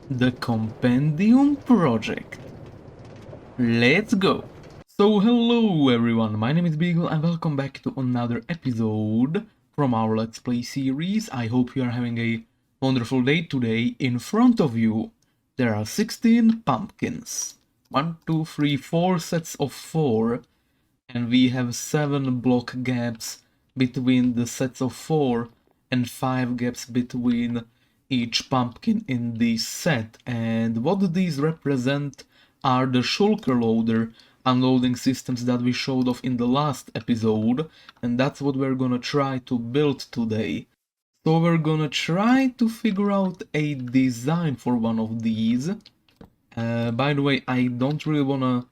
the Compendium Project. Let's go! So hello everyone, my name is Bygl and welcome back to another episode from our Let's Play series. I hope you are having a wonderful day today. In front of you there are 16 pumpkins. 1, 2, 3, 4 sets of 4, and we have 7 block gaps between the sets of 4 and 5 gaps between each pumpkin in this set. And what these represent are the shulker loader unloading systems that we showed off in the last episode, and that's what we're gonna try to build today. So we're gonna try to figure out a design for one of these. By the way, I don't really wanna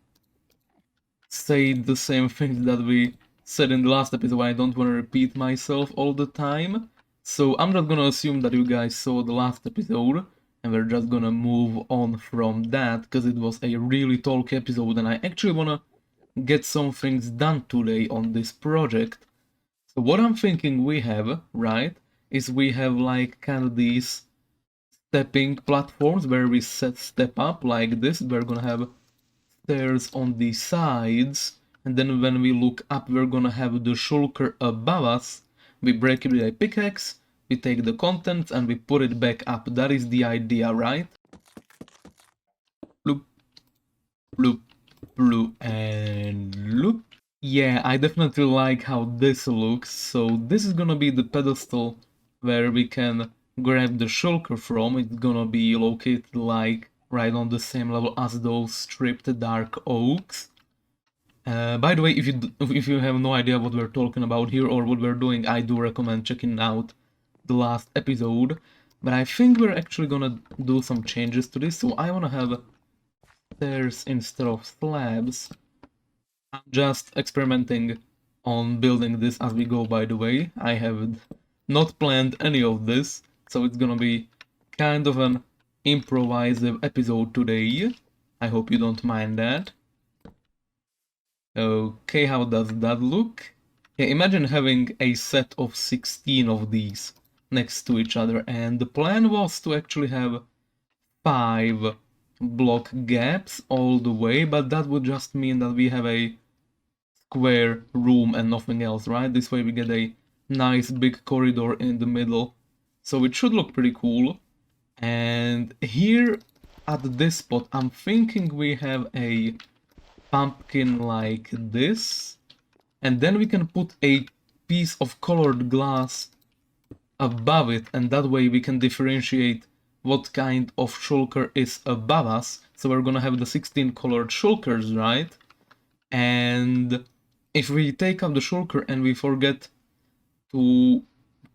say the same things that we said in the last episode. I don't want to repeat myself all the time. So I'm just gonna assume that you guys saw the last episode and we're just gonna move on from that because it was a really talky episode and I actually wanna get some things done today on this project. So what I'm thinking we have, right, is we have like kind of these stepping platforms where we step up like this. We're gonna have stairs on the sides, and then when we look up we're gonna have the shulker above us. We break it with a pickaxe, we take the contents and we put it back up. That is the idea, right? Bloop, bloop, bloop, and loop. Yeah, I definitely like how this looks. So this is gonna be the pedestal where we can grab the shulker from. It's gonna be located like right on the same level as those stripped dark oaks. By the way, if you have no idea what we're talking about here or what we're doing, I do recommend checking out the last episode. But I think we're actually gonna do some changes to this, so I wanna have stairs instead of slabs. I'm just experimenting on building this as we go, by the way. I have not planned any of this, so it's gonna be kind of an improvisative episode today. I hope you don't mind that. Okay, how does that look? Yeah, imagine having a set of 16 of these next to each other, and the plan was to actually have 5 block gaps all the way, but that would just mean that we have a square room and nothing else, right? This way we get a nice big corridor in the middle, so it should look pretty cool. And here at this spot I'm thinking we have a pumpkin like this, and then we can put a piece of colored glass above it, and that way we can differentiate what kind of shulker is above us. So we're gonna have the 16 colored shulkers, right? And if we take out the shulker and we forget to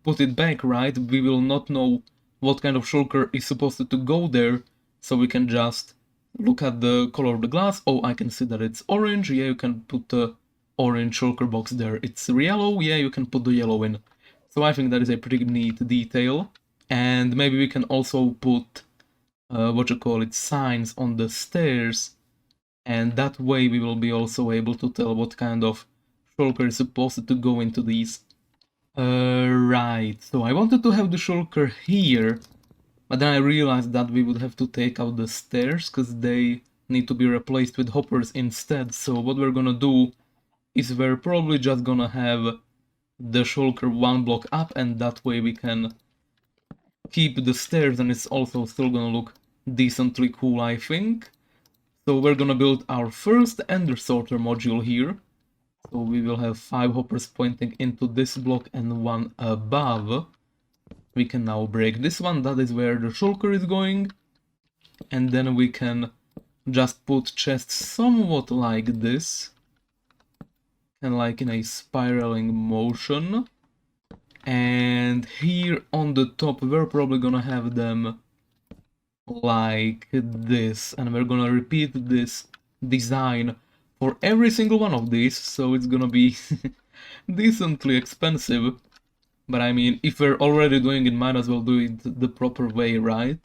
put it back, right, we will not know what kind of shulker is supposed to go there, so we can just look at the color of the glass. Oh, I can see that it's orange. Yeah, you can put the orange shulker box there. It's yellow. Yeah, you can put the yellow in. So I think that is a pretty neat detail. And maybe we can also put, signs on the stairs. And that way we will be also able to tell what kind of shulker is supposed to go into these. Right, so I wanted to have the shulker here, but then I realized that we would have to take out the stairs because they need to be replaced with hoppers instead. So what we're gonna do is we're probably just gonna have the shulker 1 block up, and that way we can keep the stairs and it's also still gonna look decently cool, I think. So we're gonna build our first ender sorter module here. So we will have 5 hoppers pointing into this block and 1 above. We can now break this one, that is where the shulker is going. And then we can just put chests somewhat like this. And like in a spiraling motion. And here on the top we're probably gonna have them like this. And we're gonna repeat this design for every single one of these, so it's gonna be decently expensive. But I mean, if we're already doing it, might as well do it the proper way, right?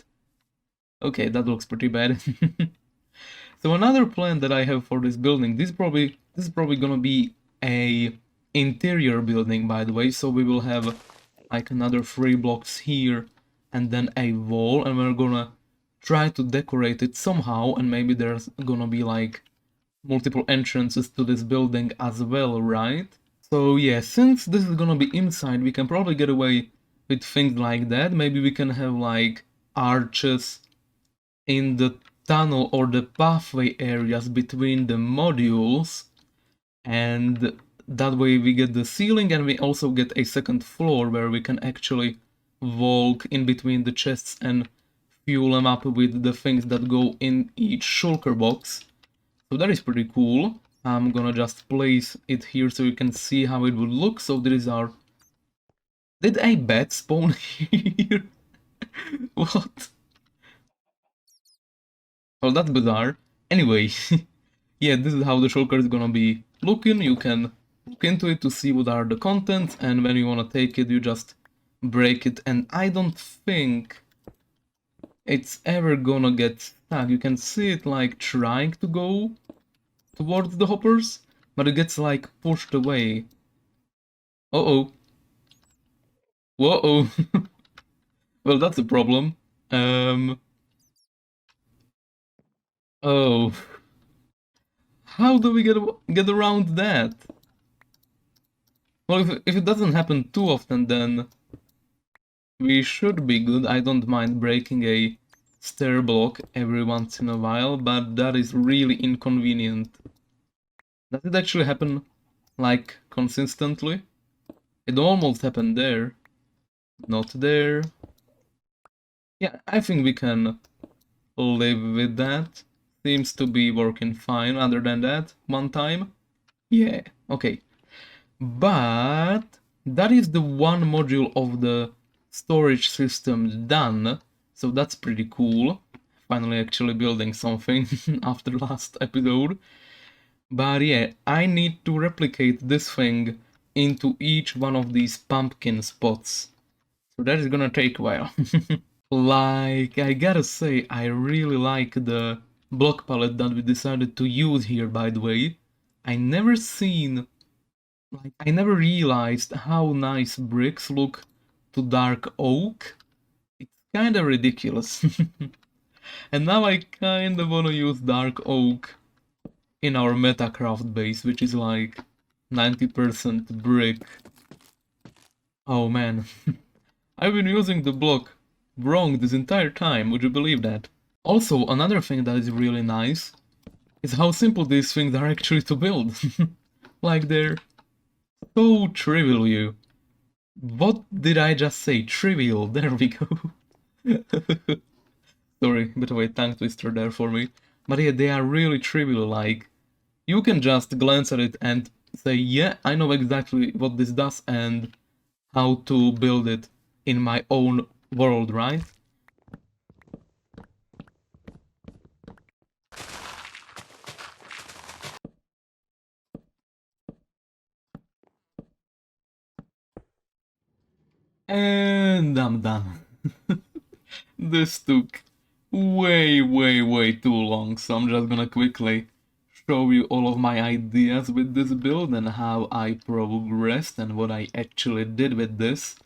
Okay, that looks pretty bad. So another plan that I have for this building, this is probably gonna be a interior building, by the way. So we will have like another 3 blocks here and then a wall, and we're gonna try to decorate it somehow, and maybe there's gonna be like multiple entrances to this building as well, right? So yeah, since this is gonna be inside, we can probably get away with things like that. Maybe we can have like arches in the tunnel or the pathway areas between the modules, and that way we get the ceiling and we also get a second floor where we can actually walk in between the chests and fuel them up with the things that go in each shulker box. So that is pretty cool. I'm gonna just place it here so you can see how it would look. So there is our... Did a bat spawn here? What? Well, that's bizarre. Anyway, yeah, this is how the shulker is gonna be looking. You can look into it to see what are the contents, and when you wanna take it, you just break it. And I don't think it's ever gonna get stuck. You can see it like trying to go towards the hoppers, but it gets like pushed away. Uh-oh. Whoa-oh. Well, that's a problem. Oh. How do we get around that? Well, if it doesn't happen too often, then we should be good. I don't mind breaking a stair block every once in a while, but that is really inconvenient. Does it actually happen, like, consistently? It almost happened there. Not there. Yeah, I think we can live with that. Seems to be working fine other than that one time. Yeah, okay. But that is the one module of the storage system done, so that's pretty cool. Finally actually building something after last episode. But yeah, I need to replicate this thing into each one of these pumpkin spots. So that is gonna take a while. Like, I gotta say, I really like the block palette that we decided to use here, by the way. I never realized how nice bricks look to dark oak. It's kinda ridiculous. And now I kinda wanna use dark oak in our metacraft base, which is like 90% brick. Oh man. I've been using the block wrong this entire time, would you believe that? Also, another thing that is really nice is how simple these things are actually to build. Like, they're so trivial, you. What did I just say? Trivial, there we go. Sorry, bit of a tongue twister there for me. But yeah, they are really trivial, like, you can just glance at it and say, yeah, I know exactly what this does and how to build it in my own world, right? And I'm done. This took way too long, so I'm just gonna quickly show you all of my ideas with this build and how I progressed and what I actually did with this.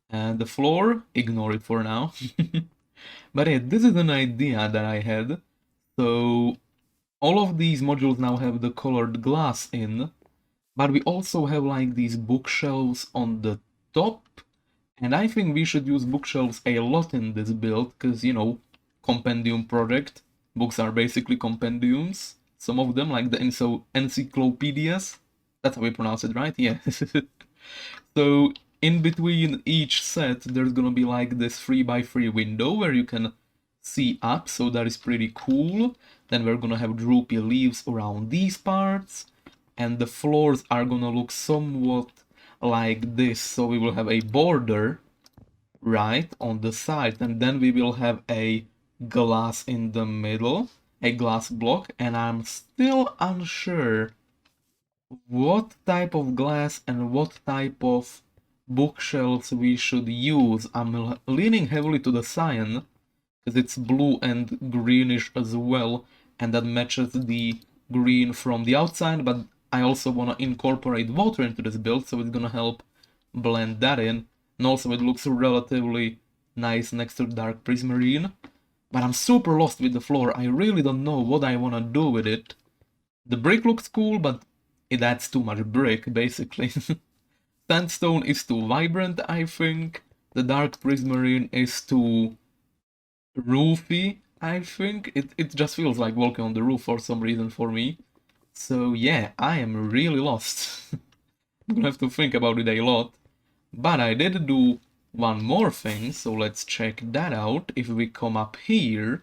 And the floor, ignore it for now. But yeah, this is an idea that I had. So all of these modules now have the colored glass in, but we also have like these bookshelves on the top. And I think we should use bookshelves a lot in this build, because, you know, compendium project. Books are basically compendiums. Some of them, like the encyclopedias. That's how we pronounce it, right? Yeah. So, in between each set, there's gonna be like this 3x3 window where you can see up, so that is pretty cool. Then we're gonna have droopy leaves around these parts. And the floors are gonna look somewhat like this, so we will have a border right on the side, and then we will have a glass in the middle, a glass block, and I'm still unsure what type of glass and what type of bookshelves we should use. I'm leaning heavily to the cyan because it's blue and greenish as well, and that matches the green from the outside, but I also want to incorporate water into this build, so it's gonna help blend that in. And also it looks relatively nice next to dark prismarine. but I'm super lost with the floor. I really don't know what I wanna do with it. The brick looks cool, but it adds too much brick, basically. Sandstone is too vibrant, I think. The dark prismarine is too roofy, I think. It just feels like walking on the roof for some reason for me. So yeah, I am really lost. I'm gonna have to think about it a lot. But I did do one more thing, so let's check that out. If we come up here,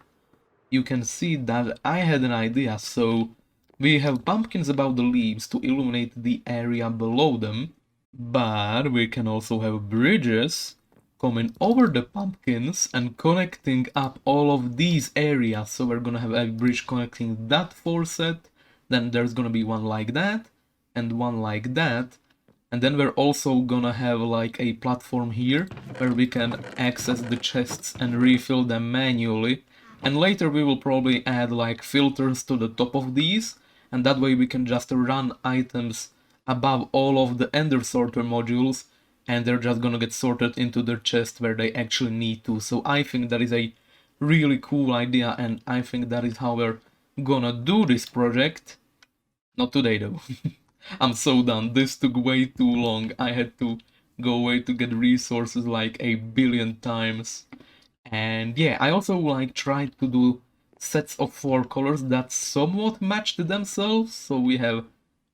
you can see that I had an idea. So we have pumpkins above the leaves to illuminate the area below them, but we can also have bridges coming over the pumpkins and connecting up all of these areas. So we're gonna have a bridge connecting that four set, then there's gonna be one like that, and one like that. And then we're also gonna have like a platform here where we can access the chests and refill them manually. And later we will probably add like filters to the top of these, and that way we can just run items above all of the ender sorter modules, and they're just gonna get sorted into their chest where they actually need to. So I think that is a really cool idea, and I think that is how we're gonna do this project. Not today though. I'm so done. This took way too long. I had to go away to get resources like a billion times. And yeah, I also like tried to do sets of four colors that somewhat matched themselves. So we have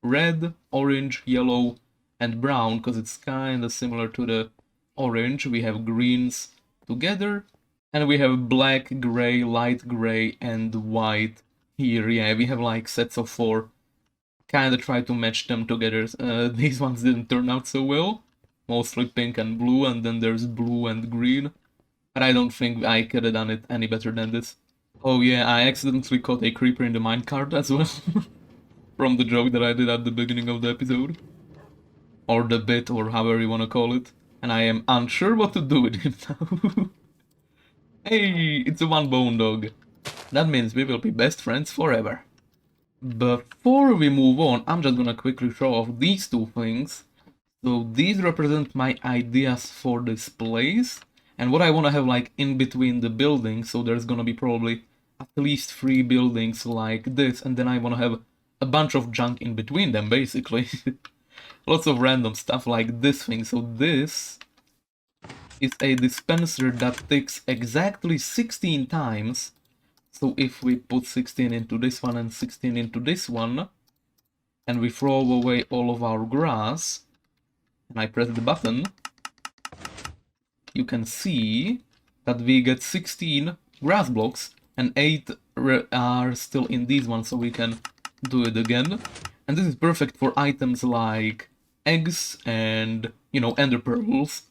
red, orange, yellow, and brown, because it's kinda similar to the orange. We have greens together, and we have black, gray, light gray, and white here. Yeah, we have like sets of four. Kinda try to match them together. These ones didn't turn out so well. Mostly pink and blue, and then there's blue and green. But I don't think I could have done it any better than this. Oh yeah, I accidentally caught a creeper in the minecart as well. From the joke that I did at the beginning of the episode. Or the bit, or however you wanna call it. And I am unsure what to do with him now. Hey, it's a one bone dog. That means we will be best friends forever. Before we move on, I'm just gonna quickly show off these two things. So these represent my ideas for this place, and what I wanna have like in between the buildings. So there's gonna be probably at least 3 buildings like this, and then I wanna have a bunch of junk in between them, basically. Lots of random stuff like this thing. So this is a dispenser that ticks exactly 16 times. So if we put 16 into this one and 16 into this one, and we throw away all of our grass, and I press the button, you can see that we get 16 grass blocks, and 8 are still in these ones, so we can do it again. And this is perfect for items like eggs and, you know, ender pearls.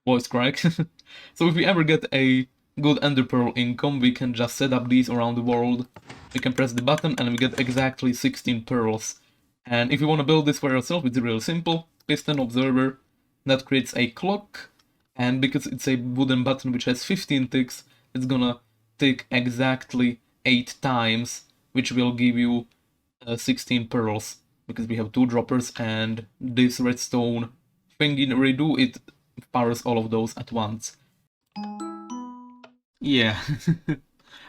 Voice crack. So if we ever get a good ender pearl income, we can just set up these around the world. We can press the button and we get exactly 16 pearls. And if you want to build this for yourself, it's really simple. Piston observer, that creates a clock, and because it's a wooden button which has 15 ticks, it's gonna tick exactly 8 times, which will give you 16 pearls, because we have 2 droppers, and this redstone thingy redo, it powers all of those at once. Yeah,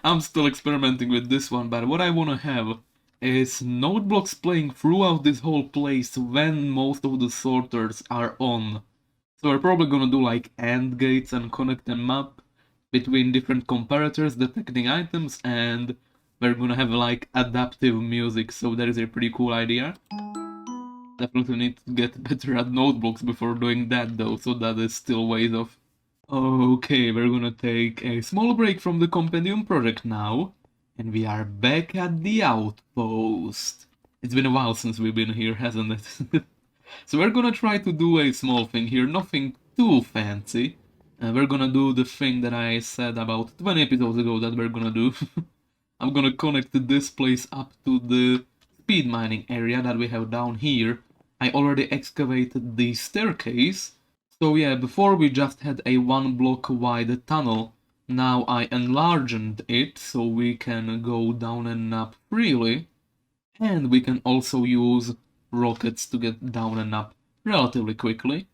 I'm still experimenting with this one, but what I wanna have is node blocks playing throughout this whole place when most of the sorters are on. So we're probably gonna do like AND gates and connect them up between different comparators detecting items, and we're gonna have like adaptive music, so that is a pretty cool idea. Definitely need to get better at node blocks before doing that though, so that is still ways off. Okay, we're gonna take a small break from the compendium project now, and we are back at the Outpost. It's been a while since we've been here, hasn't it? So we're gonna try to do a small thing here, nothing too fancy. We're gonna do the thing that I said about 20 episodes ago that we're gonna do. I'm gonna connect this place up to the speed mining area that we have down here. I already excavated the staircase. So yeah, before we just had a 1 block wide tunnel. Now I enlarged it so we can go down and up freely. And we can also use rockets to get down and up relatively quickly.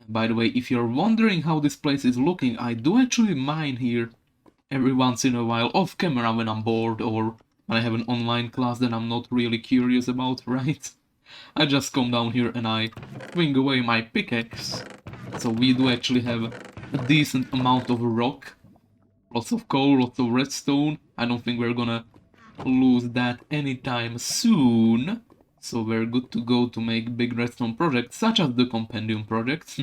And by the way, if you're wondering how this place is looking, I do actually mine here every once in a while off camera when I'm bored or when I have an online class that I'm not really curious about, right? I just come down here and I swing away my pickaxe. So we do actually have a decent amount of rock. Lots of coal, lots of redstone. I don't think we're gonna lose that anytime soon. So we're good to go to make big redstone projects, such as the compendium project.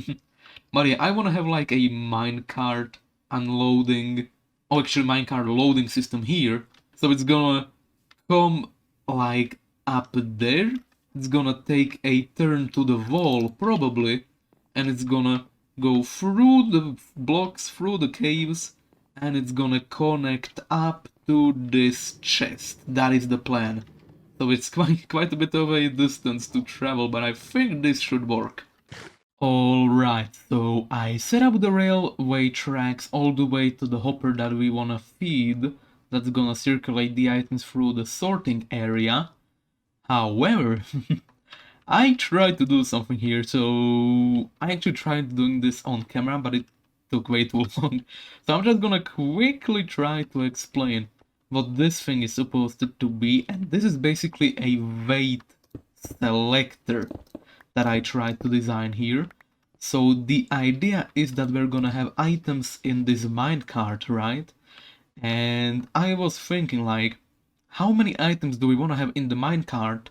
But yeah, I wanna have like a minecart unloading, oh actually minecart loading system here. So it's gonna come like up there. It's gonna take a turn to the wall probably, and it's gonna go through the blocks, through the caves, and it's gonna connect up to this chest. That is the plan. So it's quite a bit of a distance to travel, but I think this should work. Alright, so I set up the railway tracks all the way to the hopper that we wanna feed. That's gonna circulate the items through the sorting area. However, I tried to do something here, so I actually tried doing this on camera, but it took way too long. So I'm just gonna quickly try to explain what this thing is supposed to be, and this is basically a weight selector that I tried to design here. So the idea is that we're gonna have items in this minecart, right? And I was thinking like, how many items do we want to have in the minecart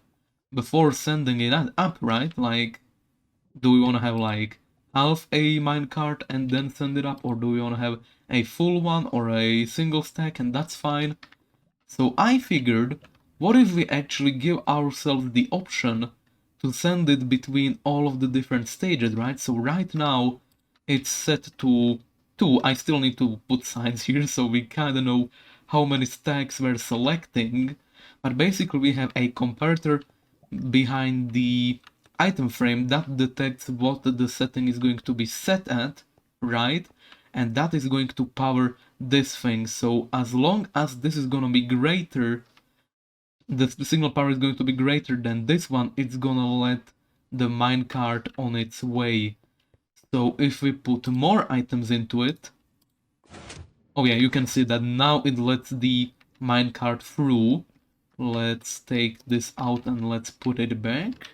before sending it up, right? Like, do we want to have like half a minecart and then send it up, or do we want to have a full one or a single stack and that's fine? So I figured, what if we actually give ourselves the option to send it between all of the different stages, right? So right now it's set to 2. I still need to put signs here so we kinda know how many stacks we're selecting. But basically we have a comparator behind the item frame that detects what the setting is going to be set at, right? And that is going to power this thing. So as long as this is gonna be greater, the signal power is going to be greater than this one, it's gonna let the minecart on its way. So if we put more items into it, oh yeah, you can see that now it lets the minecart through. Let's take this out and let's put it back.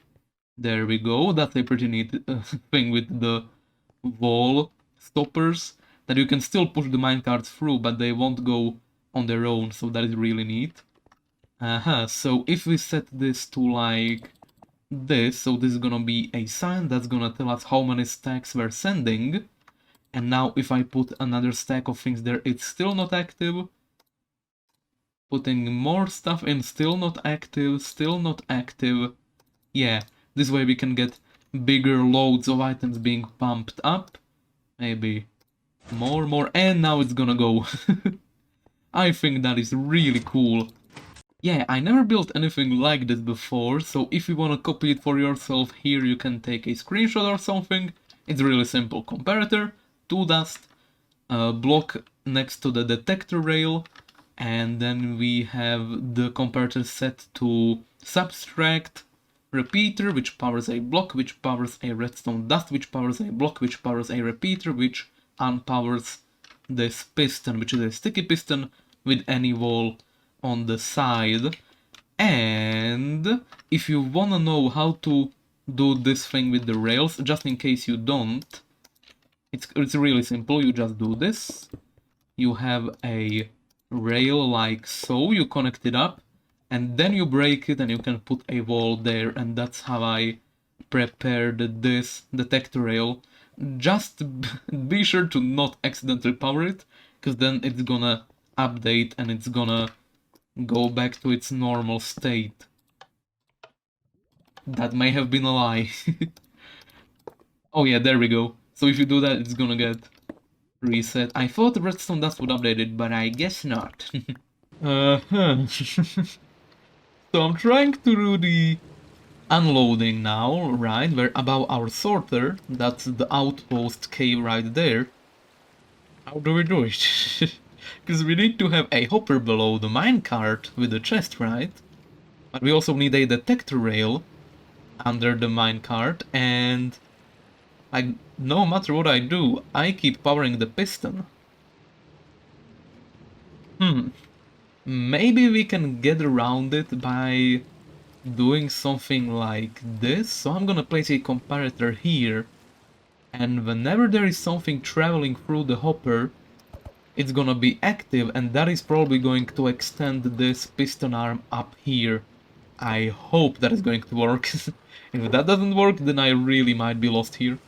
There we go. That's a pretty neat thing with the wall stoppers, that you can still push the minecarts through, but they won't go on their own, so that is really neat. So if we set this to like this, so this is gonna be a sign that's gonna tell us how many stacks we're sending. And now if I put another stack of things there, it's still not active. Putting more stuff in, still not active, still not active. Yeah, this way we can get bigger loads of items being pumped up. Maybe more, and now it's gonna go. I think that is really cool. Yeah, I never built anything like this before, so if you wanna copy it for yourself, here you can take a screenshot or something. It's really simple. Comparator, tool dust, block next to the detector rail, and then we have the comparator set to subtract repeater, which powers a block, which powers a redstone dust, which powers a block, which powers a repeater, which unpowers this piston, which is a sticky piston with any wall on the side. And if you wanna know how to do this thing with the rails, just in case you don't, it's really simple. You just do this. You have a rail like so, you connect it up, and then you break it and you can put a wall there, and that's how I prepared this detector rail. Just be sure to not accidentally power it, because then it's gonna update and it's gonna go back to its normal state. That may have been a lie. Oh yeah, there we go. So if you do that, it's gonna get reset. I thought redstone dust would update it, but I guess not. Uh-huh. So I'm trying to do the unloading now, right? We're above our sorter. That's the outpost cave right there. How do we do it? Because we need to have a hopper below the minecart with the chest, right? But we also need a detector rail under the minecart, and like, no matter what I do, I keep powering the piston. Maybe we can get around it by doing something like this. So I'm gonna place a comparator here, and whenever there is something traveling through the hopper, it's gonna be active, and that is probably going to extend this piston arm up here. I hope that is going to work. If that doesn't work, then I really might be lost here.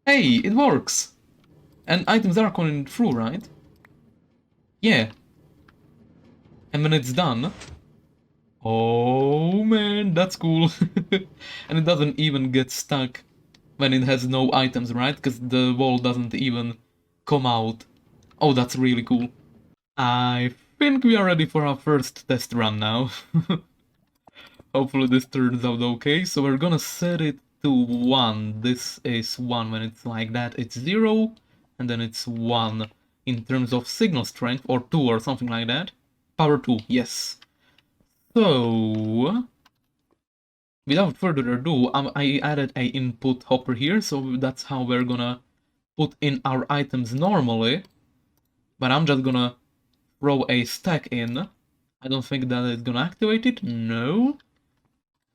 Hey, it works! And items are coming through, right? Yeah. And when it's done... Oh man, that's cool. And it doesn't even get stuck when it has no items, right? Because the wall doesn't even come out. Oh, that's really cool. I think we are ready for our first test run now. Hopefully this turns out okay. So we're gonna set it to 1. This is 1 when it's like that. It's 0, and then it's 1 in terms of signal strength, or 2 or something like that. Power 2, yes. So, without further ado, I added a input hopper here, so that's how we're gonna put in our items normally. But I'm just gonna throw a stack in. I don't think that is gonna activate it, no.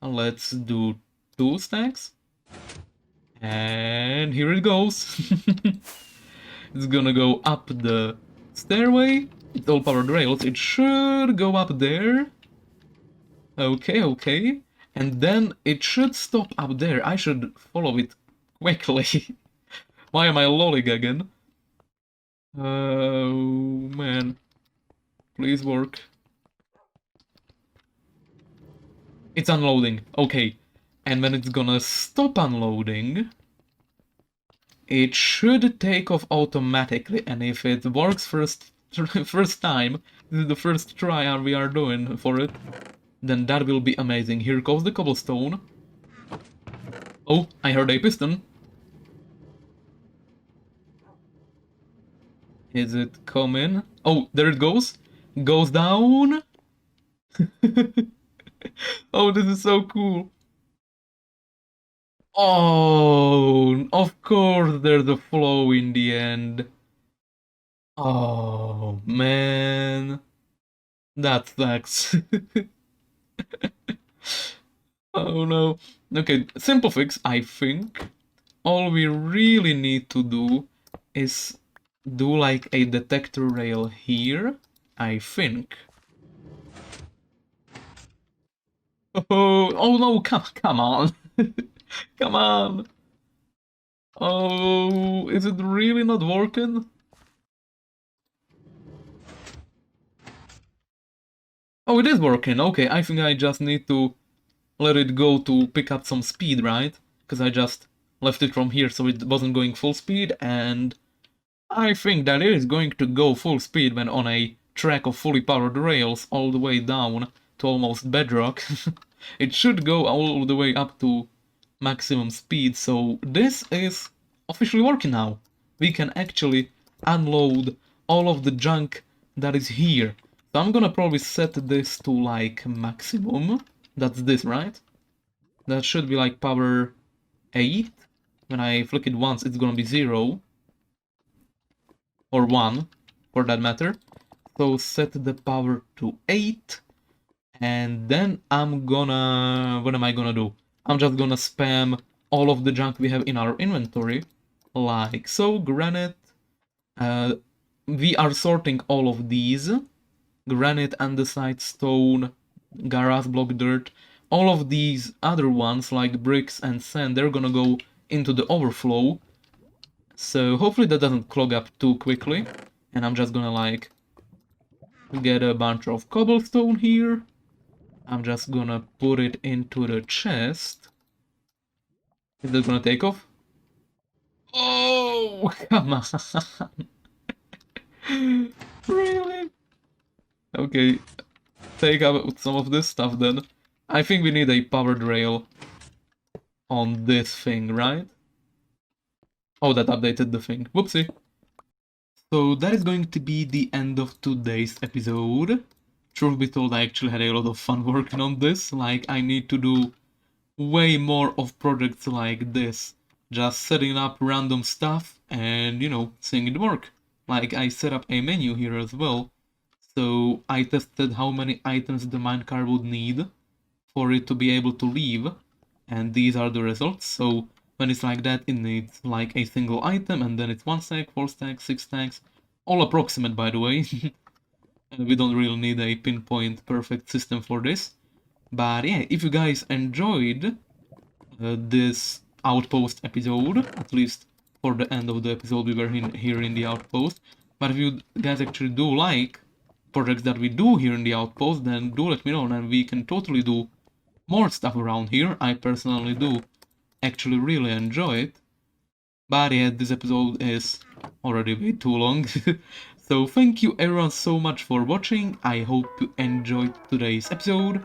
Let's do 2 stacks. And here it goes. It's gonna go up the stairway. It's all powered rails. It should go up there. Okay, okay. And then it should stop up there. I should follow it quickly. Why am I lollygagging? Oh, man. Please work. It's unloading. Okay. And when it's gonna stop unloading, it should take off automatically. And if it works first time, this is the first try we are doing for it, then that will be amazing. Here goes the cobblestone. Oh, I heard a piston. Is it coming? Oh, there it goes. Goes down. Oh, this is so cool. Oh, of course there's a flow in the end. Oh, man. That sucks. Oh no. Okay, simple fix, I think. All we really need to do is do like a detector rail here, I think. Oh no, come on. Come on. Oh, is it really not working? Oh, it is working. Okay, I think I just need to let it go to pick up some speed, right? Because I just left it from here so it wasn't going full speed, and I think that it is going to go full speed when on a track of fully powered rails all the way down to almost bedrock. It should go all the way up to maximum speed, so this is officially working now. We can actually unload all of the junk that is here. So I'm gonna probably set this to like maximum. That's this, right? That should be like power 8. When I flick it once, it's gonna be 0. Or 1, for that matter. So set the power to 8. And then I'm gonna... What am I gonna do? I'm just gonna spam all of the junk we have in our inventory. Like so, granite. We are sorting all of these. Granite, andesite, stone, garage block, dirt. All of these other ones, like bricks and sand, they're gonna go into the overflow. So hopefully that doesn't clog up too quickly. And I'm just gonna like get a bunch of cobblestone here. I'm just gonna put it into the chest. Is that gonna take off? Oh, come on. Really? Okay, take out some of this stuff then. I think we need a powered rail on this thing, right? Oh, that updated the thing. Whoopsie. So that is going to be the end of today's episode. Truth be told, I actually had a lot of fun working on this. Like, I need to do way more of projects like this. Just setting up random stuff and, you know, seeing it work. Like, I set up a menu here as well. So I tested how many items the minecart would need for it to be able to leave, and these are the results. So when it's like that, it needs like a single item, and then it's 1 stack, 4 stacks, 6 stacks, all approximate, by the way. We don't really need a pinpoint perfect system for this. But yeah, if you guys enjoyed this Outpost episode, at least for the end of the episode we were here in the Outpost, but if you guys actually do like projects that we do here in the Outpost, then do let me know, and we can totally do more stuff around here. I personally do actually really enjoy it. But yeah, this episode is already way too long. So thank you everyone so much for watching. I hope you enjoyed today's episode.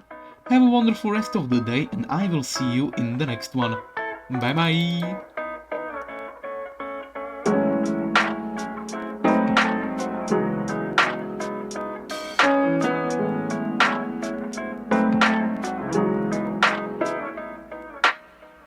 Have a wonderful rest of the day, and I will see you in the next one. Bye bye!